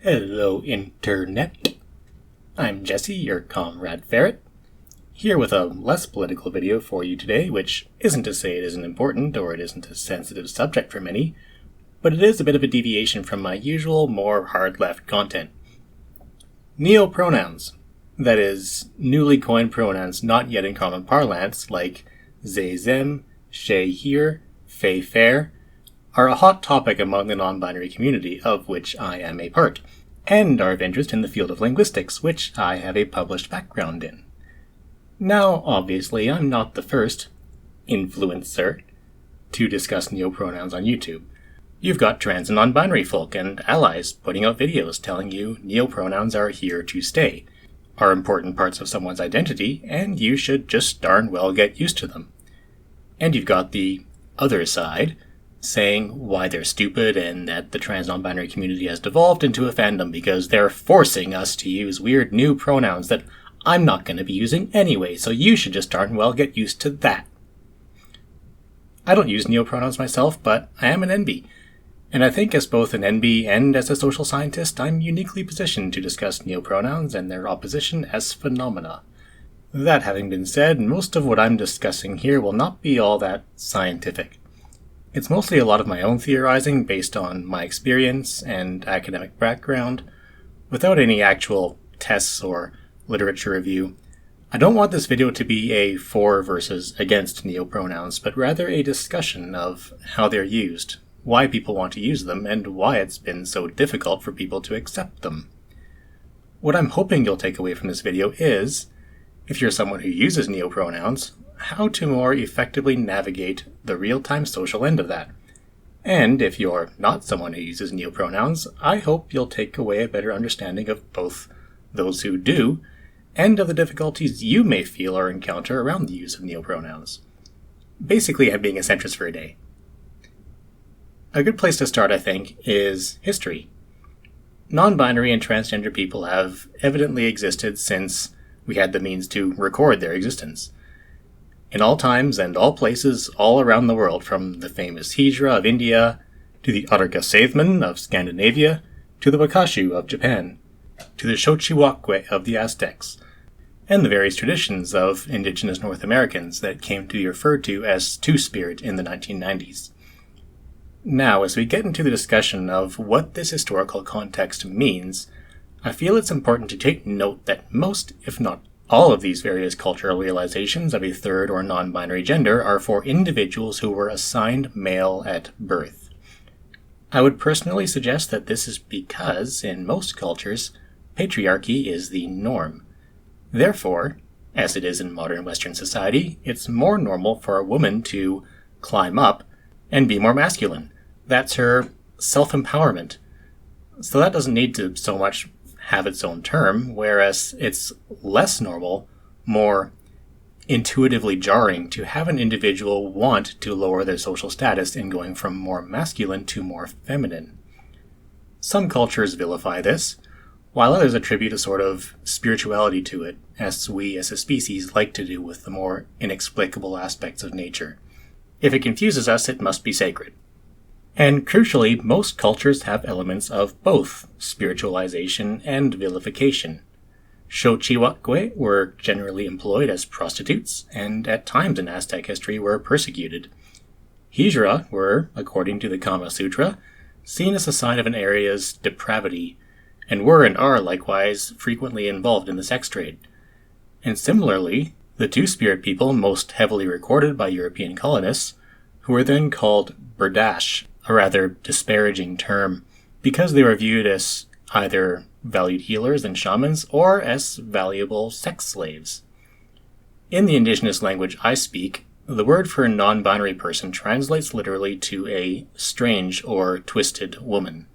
Hello, Internet. I'm Jesse, your comrade ferret, here with a less political video for you today, which isn't to say it isn't important or it isn't a sensitive subject for many, but it is a bit of a deviation from my usual, more hard-left content. Neopronouns, that is, newly coined pronouns not yet in common parlance, like they, them, she, here, fey, fair, are a hot topic among the non-binary community, of which I am a part, and are of interest in the field of linguistics, which I have a published background in. Now, obviously, I'm not the first influencer to discuss neopronouns on YouTube. You've got trans and non-binary folk and allies putting out videos telling you neopronouns are here to stay, are important parts of someone's identity, and you should just darn well get used to them. And you've got the other side, saying why they're stupid and that the trans non-binary community has devolved into a fandom because they're forcing us to use weird new pronouns that I'm not going to be using anyway, so you should just darn well get used to that. I don't use neopronouns myself, but I am an NB, and I think as both an NB and as a social scientist, I'm uniquely positioned to discuss neopronouns and their opposition as phenomena. That having been said, most of what I'm discussing here will not be all that scientific. It's mostly a lot of my own theorizing based on my experience and academic background, without any actual tests or literature review. I don't want this video to be a for versus against neopronouns, but rather a discussion of how they're used, why people want to use them, and why it's been so difficult for people to accept them. What I'm hoping you'll take away from this video is, if you're someone who uses neopronouns, how to more effectively navigate the real-time social end of that. And if you're not someone who uses neopronouns, I hope you'll take away a better understanding of both those who do, and of the difficulties you may feel or encounter around the use of neopronouns. Basically, I'm being a centrist for a day. A good place to start, I think, is history. Non-binary and transgender people have evidently existed since we had the means to record their existence. In all times and all places all around the world, from the famous Hijra of India, to the Uttaracasavemen of Scandinavia, to the Wakashu of Japan, to the Xochihuacque of the Aztecs, and the various traditions of indigenous North Americans that came to be referred to as Two-Spirit in the 1990s. Now, as we get into the discussion of what this historical context means, I feel it's important to take note that most, if not all of these various cultural realizations of a third or non-binary gender are for individuals who were assigned male at birth. I would personally suggest that this is because, in most cultures, patriarchy is the norm. Therefore, as it is in modern Western society, it's more normal for a woman to climb up and be more masculine. That's her self-empowerment. So that doesn't need to so much have its own term, whereas it's less normal, more intuitively jarring to have an individual want to lower their social status in going from more masculine to more feminine. Some cultures vilify this, while others attribute a sort of spirituality to it, as we as a species like to do with the more inexplicable aspects of nature. If it confuses us, it must be sacred. And crucially, most cultures have elements of both spiritualization and vilification. Xochihuacque were generally employed as prostitutes, and at times in Aztec history were persecuted. Hijra were, according to the Kama Sutra, seen as a sign of an area's depravity, and were and are likewise frequently involved in the sex trade. And similarly, the Two-Spirit people most heavily recorded by European colonists, who were then called Berdache, a rather disparaging term, because they were viewed as either valued healers and shamans or as valuable sex slaves. In the indigenous language I speak, the word for a non-binary person translates literally to a strange or twisted woman.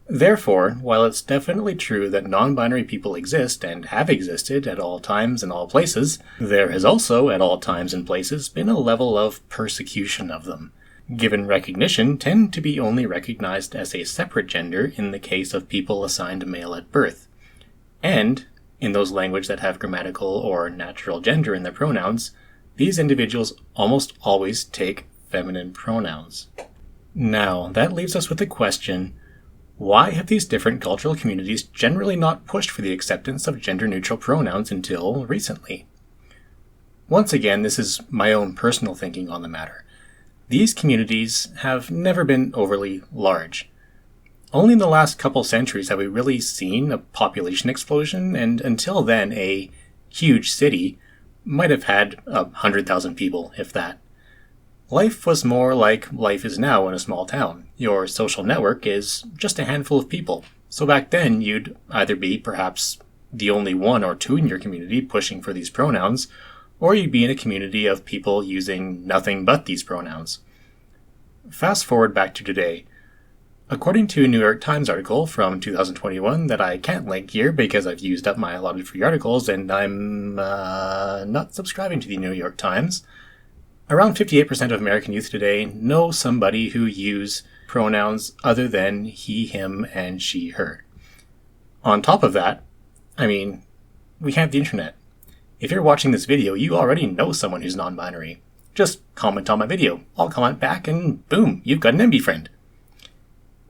Therefore, while it's definitely true that non-binary people exist and have existed at all times and all places, there has also, at all times and places, been a level of persecution of them. Given recognition, tend to be only recognized as a separate gender in the case of people assigned male at birth. And, in those languages that have grammatical or natural gender in their pronouns, these individuals almost always take feminine pronouns. Now, that leaves us with the question, Why have these different cultural communities generally not pushed for the acceptance of gender-neutral pronouns until recently? Once again, this is my own personal thinking on the matter. These communities have never been overly large. Only in the last couple centuries have we really seen a population explosion, and until then, a huge city might have had 100,000 people, if that. Life was more like life is now in a small town. Your social network is just a handful of people. So back then, you'd either be perhaps the only one or two in your community pushing for these pronouns, or you'd be in a community of people using nothing but these pronouns. Fast forward back to today. According to a New York Times article from 2021 that I can't link here because I've used up my allotted free articles and I'm not subscribing to the New York Times, around 58% of American youth today know somebody who use pronouns other than he, him, and she, her. On top of that, we have the internet. If you're watching this video, you already know someone who's non-binary. Just comment on my video. I'll comment back and boom, you've got an NB friend.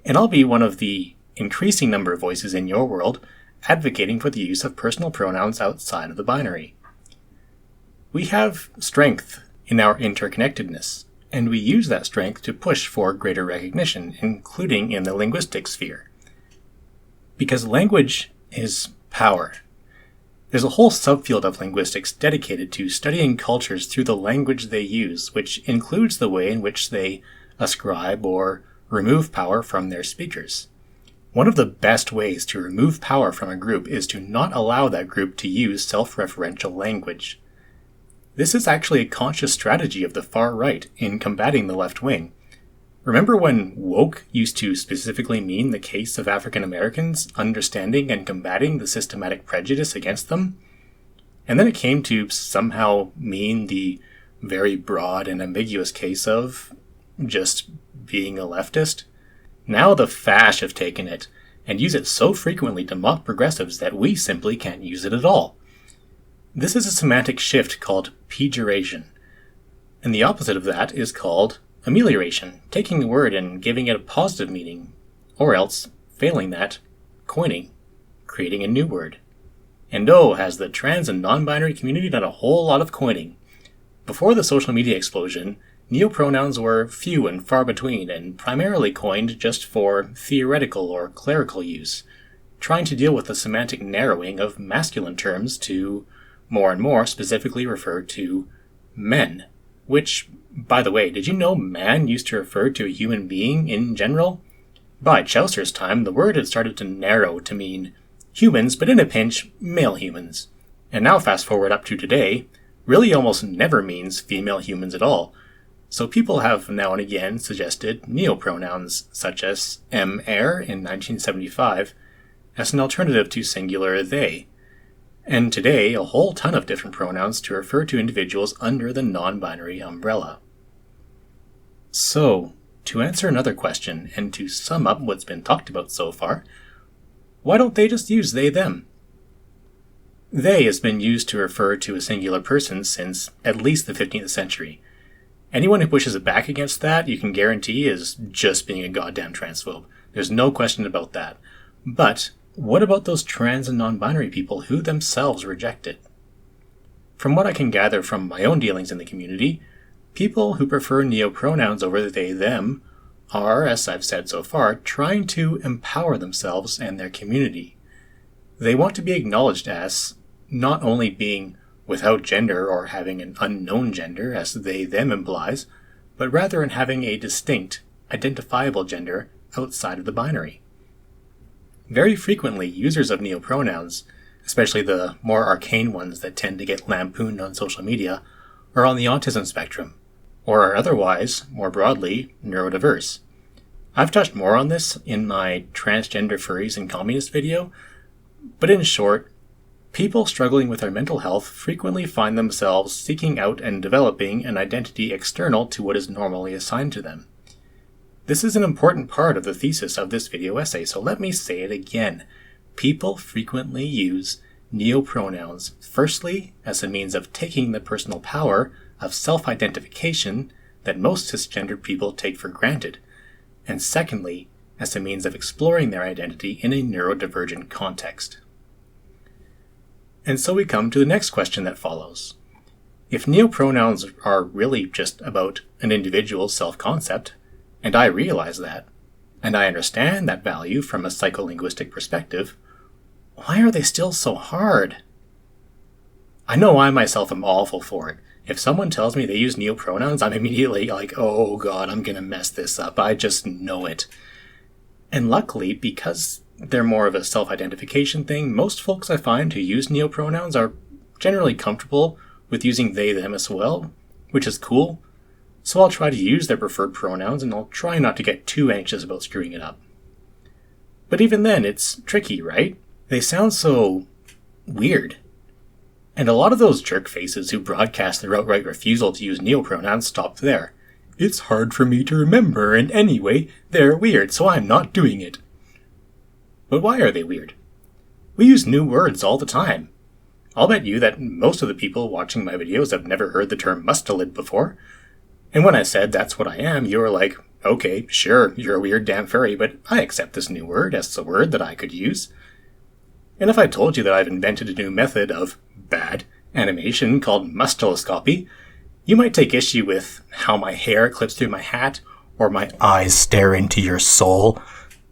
And I'll be one of the increasing number of voices in your world advocating for the use of personal pronouns outside of the binary. We have strength in our interconnectedness, and we use that strength to push for greater recognition, including in the linguistic sphere. Because language is power. There's a whole subfield of linguistics dedicated to studying cultures through the language they use, which includes the way in which they ascribe or remove power from their speakers. One of the best ways to remove power from a group is to not allow that group to use self-referential language. This is actually a conscious strategy of the far right in combating the left wing. Remember when woke used to specifically mean the case of African Americans understanding and combating the systematic prejudice against them? And then it came to somehow mean the very broad and ambiguous case of just being a leftist? Now the fash have taken it and use it so frequently to mock progressives that we simply can't use it at all. This is a semantic shift called pejoration, and the opposite of that is called amelioration, taking a word and giving it a positive meaning, or else, failing that, coining, creating a new word. And has the trans and non-binary community done a whole lot of coining. Before the social media explosion, neopronouns were few and far between and primarily coined just for theoretical or clerical use, trying to deal with the semantic narrowing of masculine terms to more and more specifically refer to men, which, by the way, did you know man used to refer to a human being in general? By Chaucer's time, the word had started to narrow to mean humans, but in a pinch, male humans. And now fast forward up to today, really almost never means female humans at all. So people have now and again suggested neopronouns, such as m-er in 1975, as an alternative to singular they. And today, a whole ton of different pronouns to refer to individuals under the non-binary umbrella. So, to answer another question, and to sum up what's been talked about so far, why don't they just use they, them? They has been used to refer to a singular person since at least the 15th century. Anyone who pushes it back against that, you can guarantee, is just being a goddamn transphobe. There's no question about that. But what about those trans and non-binary people who themselves reject it? From what I can gather from my own dealings in the community, people who prefer neopronouns over they, them are, as I've said so far, trying to empower themselves and their community. They want to be acknowledged as not only being without gender or having an unknown gender, as they, them implies, but rather in having a distinct, identifiable gender outside of the binary. Very frequently, users of neopronouns, especially the more arcane ones that tend to get lampooned on social media, are on the autism spectrum, or are otherwise, more broadly, neurodiverse. I've touched more on this in my Transgender Furries and Communist video, but in short, people struggling with their mental health frequently find themselves seeking out and developing an identity external to what is normally assigned to them. This is an important part of the thesis of this video essay, so let me say it again. People frequently use neopronouns, firstly, as a means of taking the personal power of self-identification that most cisgendered people take for granted, and secondly, as a means of exploring their identity in a neurodivergent context. And so we come to the next question that follows. If neopronouns are really just about an individual's self-concept, and I realize that, and I understand that value from a psycholinguistic perspective, why are they still so hard? I know I myself am awful for it. If someone tells me they use neopronouns, I'm immediately like, oh god, I'm gonna mess this up. I just know it. And luckily, because they're more of a self-identification thing, most folks I find who use neopronouns are generally comfortable with using they, them as well, which is cool. So I'll try to use their preferred pronouns, and I'll try not to get too anxious about screwing it up. But even then, it's tricky, right? They sound so weird. And a lot of those jerk faces who broadcast their outright refusal to use neopronouns stop there. It's hard for me to remember, and anyway, they're weird, so I'm not doing it. But why are they weird? We use new words all the time. I'll bet you that most of the people watching my videos have never heard the term mustelid before. And when I said that's what I am, you were like, okay, sure, you're a weird damn furry, but I accept this new word as a word that I could use. And if I told you that I've invented a new method of bad animation called musteloscopy, you might take issue with how my hair clips through my hat, or my eyes stare into your soul.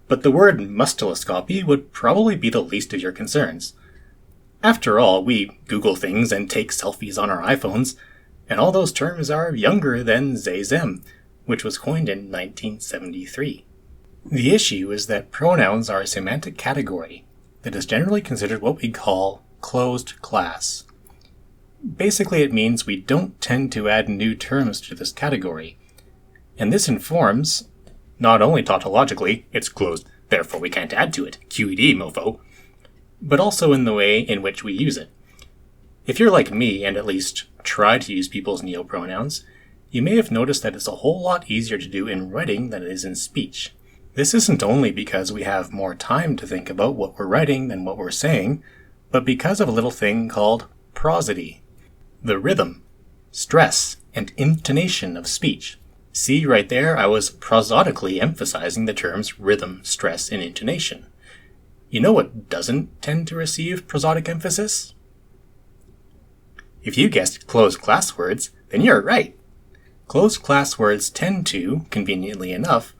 But the word musteloscopy would probably be the least of your concerns. After all, we Google things and take selfies on our iPhones, and all those terms are younger than zem, which was coined in 1973. The issue is that pronouns are a semantic category that is generally considered what we call closed class. Basically, it means we don't tend to add new terms to this category, and this informs, not only tautologically, it's closed, therefore we can't add to it, QED, mofo, but also in the way in which we use it. If you're like me and at least try to use people's neopronouns, you may have noticed that it's a whole lot easier to do in writing than it is in speech. This isn't only because we have more time to think about what we're writing than what we're saying, but because of a little thing called prosody. The rhythm, stress, and intonation of speech. See right there, I was prosodically emphasizing the terms rhythm, stress, and intonation. You know what doesn't tend to receive prosodic emphasis? If you guessed closed class words, then you're right. Closed class words tend to, conveniently enough,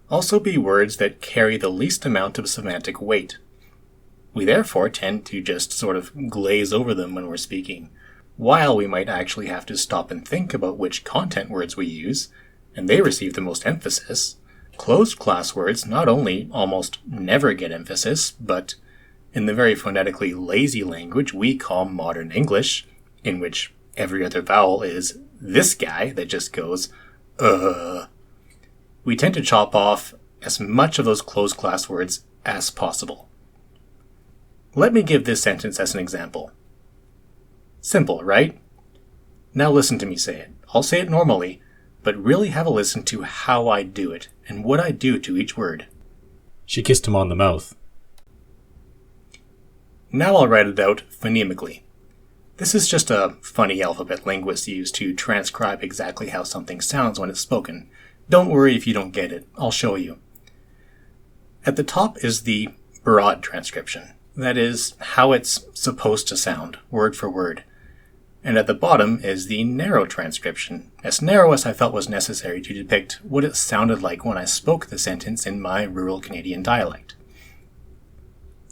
also be words that carry the least amount of semantic weight. We therefore tend to just sort of glaze over them when we're speaking, while we might actually have to stop and think about which content words we use, and they receive the most emphasis. Closed class words not only almost never get emphasis, but in the very phonetically lazy language we call modern English, in which every other vowel is this guy that just goes, we tend to chop off as much of those closed class words as possible. Let me give this sentence as an example. Simple, right? Now listen to me say it. I'll say it normally, but really have a listen to how I do it and what I do to each word. She kissed him on the mouth. Now I'll write it out phonemically. This is just a funny alphabet linguists use to transcribe exactly how something sounds when it's spoken. Don't worry if you don't get it. I'll show you. At the top is the broad transcription. That is, how it's supposed to sound, word for word. And at the bottom is the narrow transcription, as narrow as I felt was necessary to depict what it sounded like when I spoke the sentence in my rural Canadian dialect.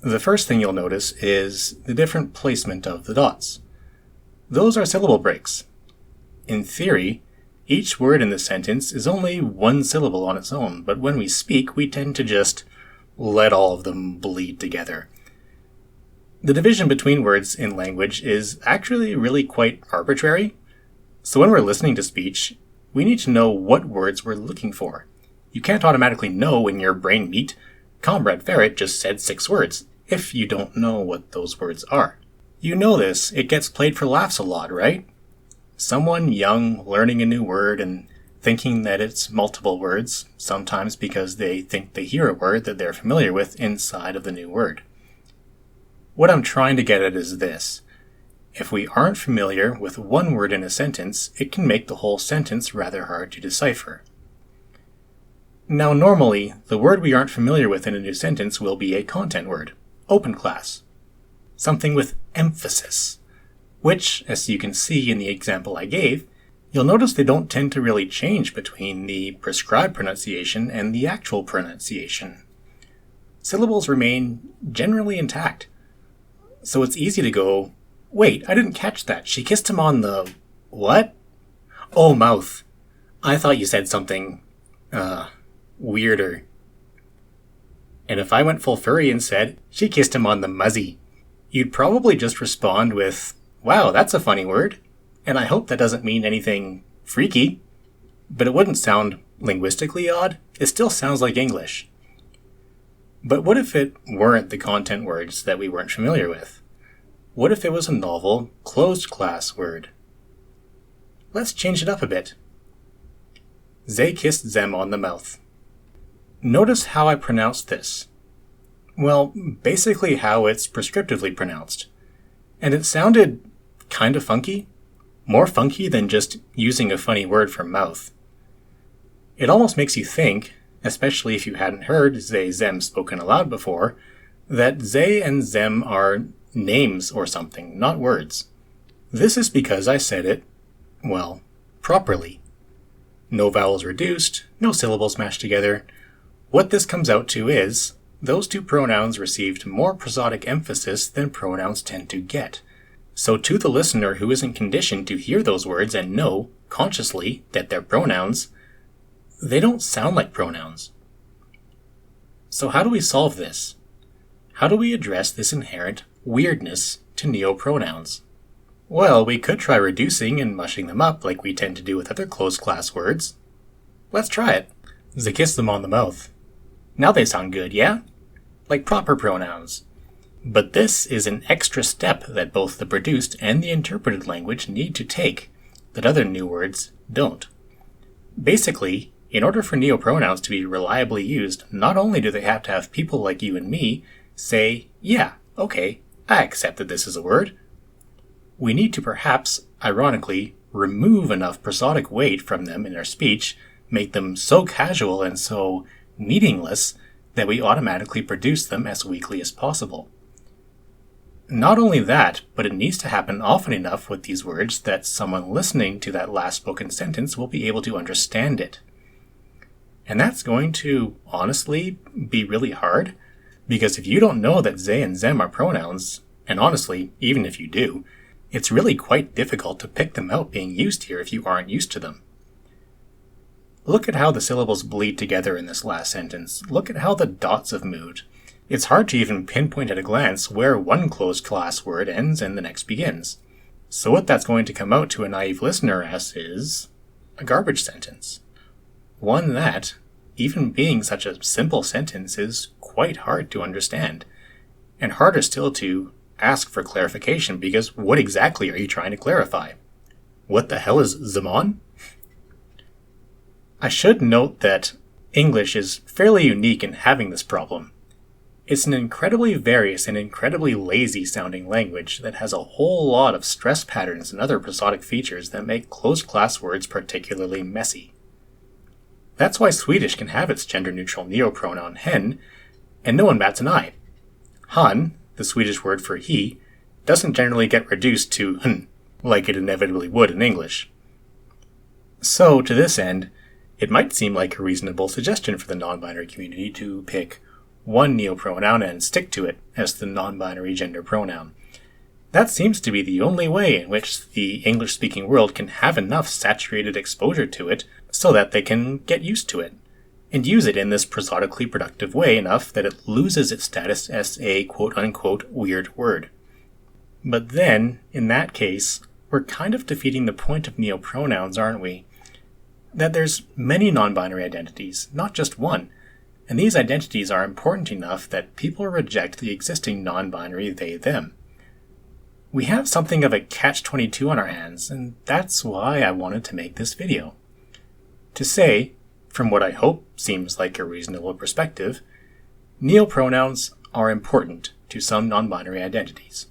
The first thing you'll notice is the different placement of the dots. Those are syllable breaks. In theory, each word in the sentence is only one syllable on its own, but when we speak, we tend to just let all of them bleed together. The division between words in language is actually really quite arbitrary. So when we're listening to speech, we need to know what words we're looking for. You can't automatically know when your brain meat, Comrade Ferret just said 6 words, if you don't know what those words are. You know this, it gets played for laughs a lot, right? Someone young learning a new word and thinking that it's multiple words, sometimes because they think they hear a word that they're familiar with inside of the new word. What I'm trying to get at is this. If we aren't familiar with one word in a sentence, it can make the whole sentence rather hard to decipher. Now normally, the word we aren't familiar with in a new sentence will be a content word, open class. Something with emphasis, which, as you can see in the example I gave, you'll notice they don't tend to really change between the prescribed pronunciation and the actual pronunciation. Syllables remain generally intact. So it's easy to go, wait, I didn't catch that. She kissed him on the... what? Oh, mouth. I thought you said something, weirder. And if I went full furry and said, she kissed him on the muzzy, you'd probably just respond with, wow, that's a funny word. And I hope that doesn't mean anything freaky. But it wouldn't sound linguistically odd. It still sounds like English. But what if it weren't the content words that we weren't familiar with? What if it was a novel, closed class word? Let's change it up a bit. They kissed them on the mouth. Notice how I pronounced this. Well, basically how it's prescriptively pronounced. And it sounded kind of funky. More funky than just using a funny word for mouth. It almost makes you think, especially if you hadn't heard they, them spoken aloud before, that they and them are names or something, not words. This is because I said it, well, properly. No vowels reduced, no syllables mashed together. What this comes out to is, those two pronouns received more prosodic emphasis than pronouns tend to get. So to the listener who isn't conditioned to hear those words and know, consciously, that they're pronouns, they don't sound like pronouns. So how do we solve this? How do we address this inherent weirdness to neopronouns? Well, we could try reducing and mushing them up like we tend to do with other closed class words. Let's try it. They kiss them on the mouth. Now they sound good, yeah? Like proper pronouns. But this is an extra step that both the produced and the interpreted language need to take, that other new words don't. Basically, in order for neopronouns to be reliably used, not only do they have to have people like you and me say, yeah, okay, I accept that this is a word. We need to perhaps, ironically, remove enough prosodic weight from them in our speech, make them so casual and so meaningless that we automatically produce them as weakly as possible. Not only that, but it needs to happen often enough with these words that someone listening to that last spoken sentence will be able to understand it. And that's going to, honestly, be really hard, because if you don't know that they and them are pronouns, and honestly, even if you do, it's really quite difficult to pick them out being used here if you aren't used to them. Look at how the syllables bleed together in this last sentence. Look at how the dots have moved. It's hard to even pinpoint at a glance where one closed class word ends and the next begins. So what that's going to come out to a naive listener as is a garbage sentence. One that, even being such a simple sentence, is quite hard to understand. And harder still to ask for clarification, because what exactly are you trying to clarify? What the hell is Zaman? I should note that English is fairly unique in having this problem. It's an incredibly various and incredibly lazy sounding language that has a whole lot of stress patterns and other prosodic features that make closed class words particularly messy. That's why Swedish can have its gender-neutral neopronoun hen, and no one bats an eye. Han, the Swedish word for he, doesn't generally get reduced to hun, like it inevitably would in English. So, to this end, it might seem like a reasonable suggestion for the non-binary community to pick one neopronoun and stick to it as the non-binary gender pronoun. That seems to be the only way in which the English-speaking world can have enough saturated exposure to it so that they can get used to it, and use it in this prosodically productive way enough that it loses its status as a quote-unquote weird word. But then, in that case, we're kind of defeating the point of neopronouns, aren't we? That there's many non-binary identities, not just one, and these identities are important enough that people reject the existing non-binary they-them. We have something of a catch-22 on our hands, and that's why I wanted to make this video. To say, from what I hope seems like a reasonable perspective, neopronouns are important to some non-binary identities.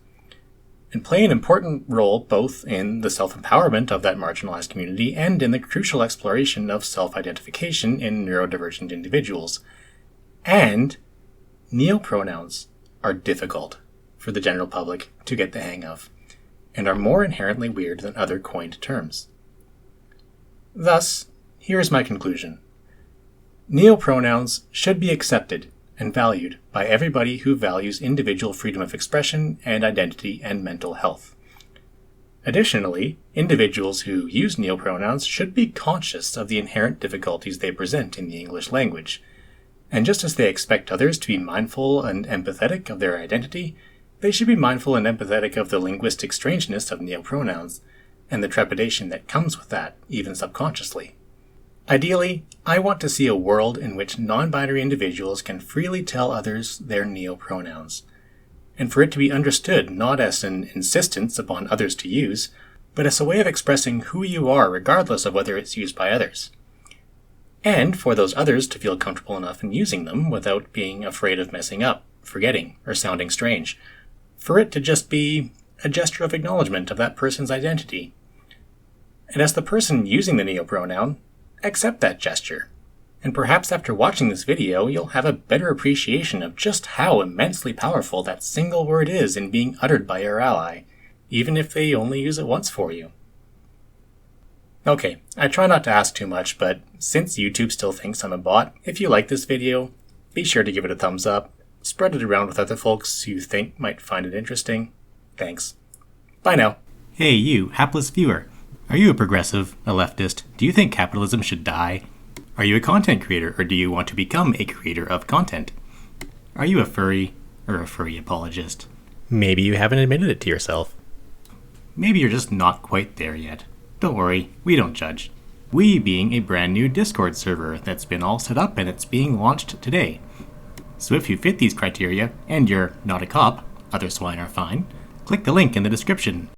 and play an important role both in the self-empowerment of that marginalized community and in the crucial exploration of self-identification in neurodivergent individuals. And neopronouns are difficult for the general public to get the hang of, and are more inherently weird than other coined terms. Thus, here is my conclusion. Neopronouns should be accepted and valued by everybody who values individual freedom of expression and identity and mental health. Additionally, individuals who use neopronouns should be conscious of the inherent difficulties they present in the English language, and just as they expect others to be mindful and empathetic of their identity, they should be mindful and empathetic of the linguistic strangeness of neopronouns and the trepidation that comes with that, even subconsciously. Ideally, I want to see a world in which non-binary individuals can freely tell others their neopronouns, and for it to be understood not as an insistence upon others to use, but as a way of expressing who you are regardless of whether it's used by others. And for those others to feel comfortable enough in using them without being afraid of messing up, forgetting, or sounding strange. For it to just be a gesture of acknowledgement of that person's identity. And as the person using the neopronoun, accept that gesture. And perhaps after watching this video, you'll have a better appreciation of just how immensely powerful that single word is in being uttered by your ally, even if they only use it once for you. Okay, I try not to ask too much, but since YouTube still thinks I'm a bot, if you like this video, be sure to give it a thumbs up, spread it around with other folks you think might find it interesting. Thanks. Bye now. Hey, you, hapless viewer. Are you a progressive, a leftist? Do you think capitalism should die? Are you a content creator, or do you want to become a creator of content? Are you a furry, or a furry apologist? Maybe you haven't admitted it to yourself. Maybe you're just not quite there yet. Don't worry, we don't judge. We being a brand new Discord server that's been all set up and it's being launched today. So if you fit these criteria, and you're not a cop, other swine are fine, click the link in the description